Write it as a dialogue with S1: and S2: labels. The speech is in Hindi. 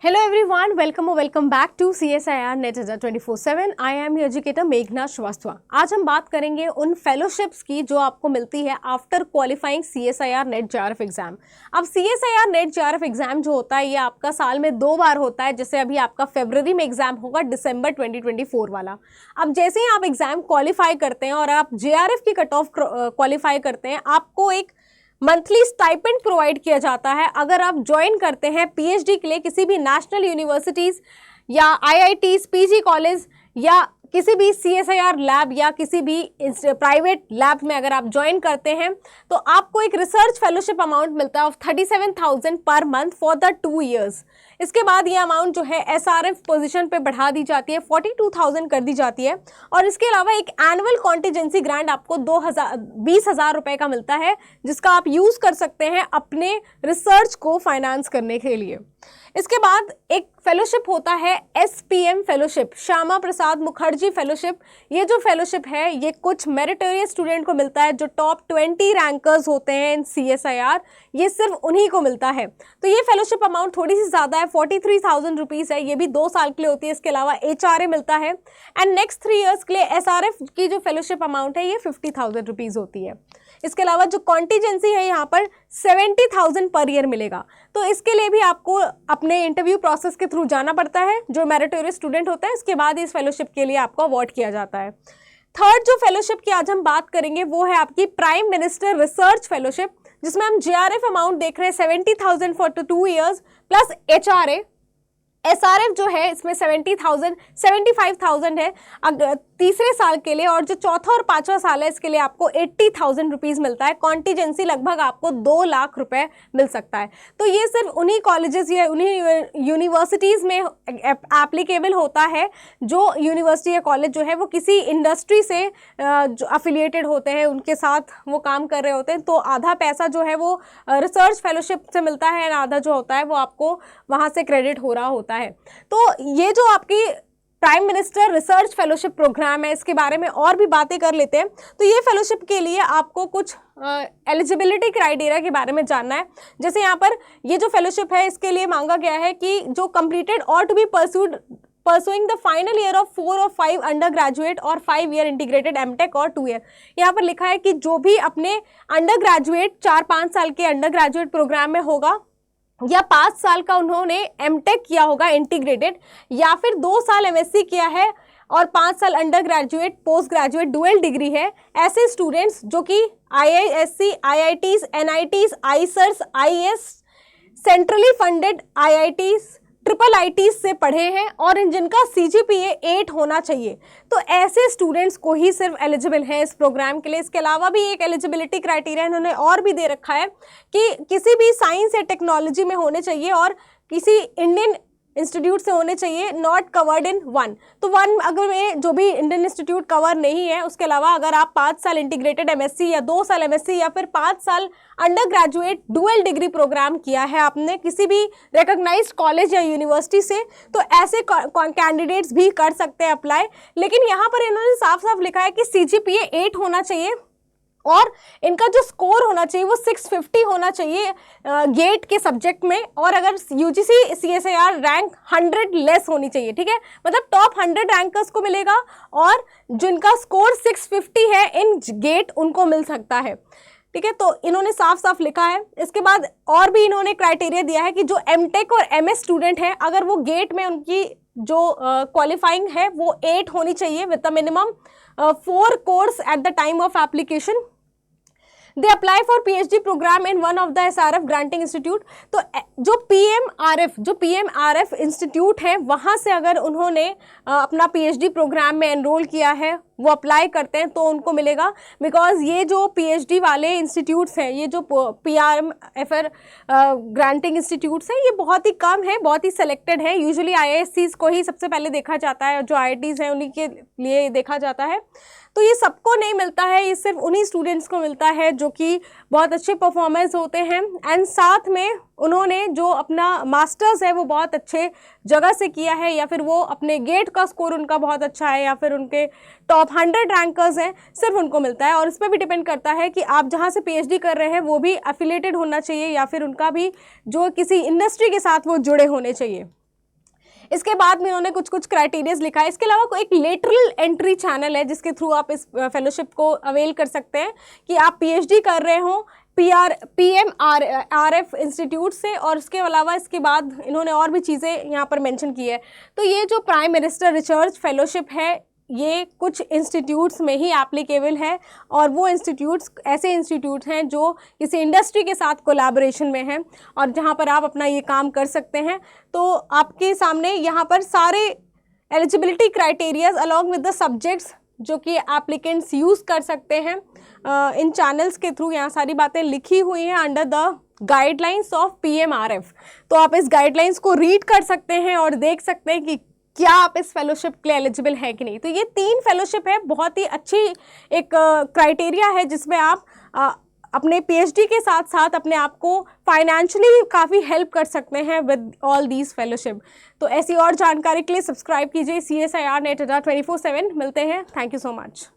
S1: Hello everyone, welcome or welcome back to CSIR Net 24/7. I am your educator मेघना श्रीवास्तव। आज हम बात करेंगे उन फेलोशिप्स की जो आपको मिलती है after qualifying CSIR net JRF exam. अब CSIR नेट JRF एग्जाम जो होता है ये आपका साल में 2 बार होता है। जैसे अभी आपका फरवरी में एग्जाम होगा, दिसंबर 2024 वाला। अब जैसे ही आप एग्जाम क्वालिफाई करते हैं और आप JRF की कट ऑफ क्वालिफाई करते हैं, आपको एक मंथली स्टाइपेंड प्रोवाइड किया जाता है अगर आप ज्वाइन करते हैं पीएचडी के लिए किसी भी नेशनल यूनिवर्सिटीज़ या आईआईटीज़, पीजी कॉलेज या किसी भी CSIR लैब या किसी भी प्राइवेट लैब में अगर आप ज्वाइन करते हैं तो आपको एक रिसर्च फेलोशिप अमाउंट मिलता है of 37,000 per month for the 2 years। इसके बाद ये अमाउंट जो है SRF पोजीशन पे बढ़ा दी जाती है, 42,000 कर दी जाती है। और इसके अलावा एक एनुअल कॉन्टीजेंसी ग्रांट आपको 20,000 रुपये का मिलता है, जिसका आप यूज़ कर सकते हैं अपने रिसर्च को फाइनेंस करने के लिए। इसके बाद एक फेलोशिप होता है SPM fellowship, Shyama Prasad Mukherjee fellowship. ये जो फेलोशिप है ये कुछ मेरिटोरियस स्टूडेंट को मिलता है जो टॉप 20 रैंकर्स होते हैं इन CSIR, ये सिर्फ उन्हीं को मिलता है। तो ये फेलोशिप अमाउंट थोड़ी सी ज़्यादा है, 43,000 रुपीज़ है। ये भी 2 साल के लिए होती है। इसके अलावा HRA मिलता है एंड नेक्स्ट 3 years के लिए SRF की जो फेलोशिप अमाउंट है ये 50,000 रुपीज़ होती है। इसके अलावा जो कॉन्टीजेंसी है यहाँ पर 70,000 पर ईयर मिलेगा। तो इसके लिए भी आपको अपने इंटरव्यू प्रोसेस के थ्रू जाना पड़ता है जो मेरिटोरियस स्टूडेंट होता है। इसके बाद इस फेलोशिप के लिए आपको अवार्ड किया जाता है। थर्ड जो फेलोशिप की आज हम बात करेंगे वो है आपकी प्राइम मिनिस्टर रिसर्च फेलोशिप, जिसमें हम JRF अमाउंट देख रहे हैं 70,000 for 2 years plus HRA। SRF जो है इसमें 75,000 है अगर तीसरे साल के लिए, और जो चौथा और पांचवा साल है इसके लिए आपको 80,000 रुपीज़ मिलता है। कॉन्टीजेंसी लगभग आपको 2 लाख रुपए मिल सकता है। तो ये सिर्फ उन्हीं कॉलेजेस या उन्हीं यूनिवर्सिटीज़ में एप्लीकेबल होता है जो यूनिवर्सिटी या कॉलेज जो है वो किसी इंडस्ट्री से जो अफिलिएटेड होते हैं, उनके साथ वो काम कर रहे होते हैं। तो आधा पैसा जो है वो रिसर्च फेलोशिप से मिलता है और आधा जो होता है वो आपको वहाँ से क्रेडिट हो रहा होता है। तो ये जो आपकी prime minister research fellowship program है, इसके बारे में और भी बातें कर लेते हैं। तो ये फेलोशिप के लिए आपको कुछ एलिजिबिलिटी क्राइटेरिया के बारे में जानना है। जैसे यहाँ पर ये जो फेलोशिप है इसके लिए मांगा गया है कि जो कंप्लीटेड और to be pursuing the final year of 4 or 5 undergraduate और 5 year इंटीग्रेटेड MTech और 2 year। यहाँ पर लिखा है कि जो भी अपने अंडर ग्रेजुएट 4-5 साल के अंडर ग्रेजुएट प्रोग्राम में होगा या 5 साल का उन्होंने MTech किया होगा इंटीग्रेटेड, या फिर 2 साल MSc किया है और 5 साल under graduate post graduate dual degree है, ऐसे स्टूडेंट्स जो कि IISc, IITs, NITs, IISERs, IAS, centrally funded IITs, IIITs से पढ़े हैं और जिनका CGPA 8 होना चाहिए। तो ऐसे स्टूडेंट्स को ही सिर्फ एलिजिबल हैं इस प्रोग्राम के लिए। इसके अलावा भी एक एलिजिबिलिटी क्राइटेरिया इन्होंने और भी दे रखा है कि किसी भी साइंस या टेक्नोलॉजी में होने चाहिए और किसी इंडियन इंस्टीट्यूट से होने चाहिए, नॉट कवर्ड इन 1। तो 1 अगर में जो भी इंडियन इंस्टीट्यूट कवर नहीं है, उसके अलावा अगर आप 5 साल इंटीग्रेटेड MSc या 2 साल MSc या फिर 5 साल undergraduate dual degree program किया है आपने किसी भी रिकॉग्नाइज्ड कॉलेज या यूनिवर्सिटी से, तो ऐसे कैंडिडेट्स भी कर सकते हैं अप्लाई। लेकिन यहाँ पर इन्होंने साफ साफ लिखा है कि CGPA 8 होना चाहिए और इनका जो स्कोर होना चाहिए वो 650 होना चाहिए गेट के सब्जेक्ट में, और अगर UGC CSIR रैंक 100 लेस होनी चाहिए। ठीक है, मतलब टॉप 100 रैंकर्स को मिलेगा और जिनका स्कोर 650 है इन गेट उनको मिल सकता है। ठीक है, तो इन्होंने साफ साफ लिखा है। इसके बाद और भी इन्होंने क्राइटेरिया दिया है कि जो MTech और MS स्टूडेंट हैं, अगर वो गेट में उनकी जो क्वालिफाइंग है वो 8 होनी चाहिए with the minimum 4 course at the time of application. They apply for PhD program in one of the SRF granting institute. तो जो PMRF इंस्टीट्यूट है वहाँ से अगर उन्होंने अपना PhD प्रोग्राम में एनरोल किया है, वो अप्लाई करते हैं तो उनको मिलेगा। बिकॉज ये जो PhD वाले इंस्टीट्यूट्स हैं, ये जो PRMFR ग्रांटिंग इंस्टीट्यूट्स हैं, ये बहुत ही कम है, बहुत ही सेलेक्टेड है। यूजुअली IISCs को ही सबसे पहले देखा जाता है, जो IITs हैं उन्हीं के लिए देखा जाता है। तो ये सबको नहीं मिलता है, ये सिर्फ उन्हीं स्टूडेंट्स को मिलता है जो कि बहुत अच्छे परफॉर्मेंस होते हैं एंड साथ में उन्होंने जो अपना मास्टर्स है वो बहुत अच्छे जगह से किया है, या फिर वो अपने गेट का स्कोर उनका बहुत अच्छा है, या फिर उनके टॉप 100 रैंकर्स हैं, सिर्फ उनको मिलता है। और इस पर भी डिपेंड करता है कि आप जहाँ से PhD कर रहे हैं वो भी एफिलिएटेड होना चाहिए या फिर उनका भी जो किसी इंडस्ट्री के साथ वो जुड़े होने चाहिए। इसके बाद में इन्होंने कुछ कुछ क्राइटेरियाज लिखा है। इसके अलावा एक लेटरल एंट्री चैनल है जिसके थ्रू आप इस फेलोशिप को अवेल कर सकते हैं कि आप पीएचडी कर रहे हो PMRF इंस्टीट्यूट से, और उसके अलावा इसके बाद इन्होंने और भी चीज़ें यहाँ पर मेंशन की है। तो ये जो प्राइम मिनिस्टर रिसर्च फेलोशिप है ये कुछ इंस्टीट्यूट्स में ही एप्लीकेबल है, और वो इंस्टीट्यूट्स ऐसे इंस्टीट्यूट हैं जो किसी इंडस्ट्री के साथ कोलैबोरेशन में हैं और जहाँ पर आप अपना ये काम कर सकते हैं। तो आपके सामने यहाँ पर सारे eligibility criterias along with the subjects जो कि एप्लीकेंट्स यूज़ कर सकते हैं इन चैनल्स के थ्रू, यहाँ सारी बातें लिखी हुई हैं under the guidelines of PMRF। तो आप इस गाइडलाइंस को रीड कर सकते हैं और देख सकते हैं कि क्या आप इस फेलोशिप के लिए एलिजिबल है कि नहीं। तो ये 3 फेलोशिप है, बहुत ही अच्छी एक क्राइटेरिया है जिसमें आप अपने PhD के साथ साथ अपने आप को फाइनेंशियली काफ़ी हेल्प कर सकते हैं विद ऑल दीज फेलोशिप। तो ऐसी और जानकारी के लिए सब्सक्राइब कीजिए CSIR NET 24/7। मिलते हैं, थैंक यू सो मच।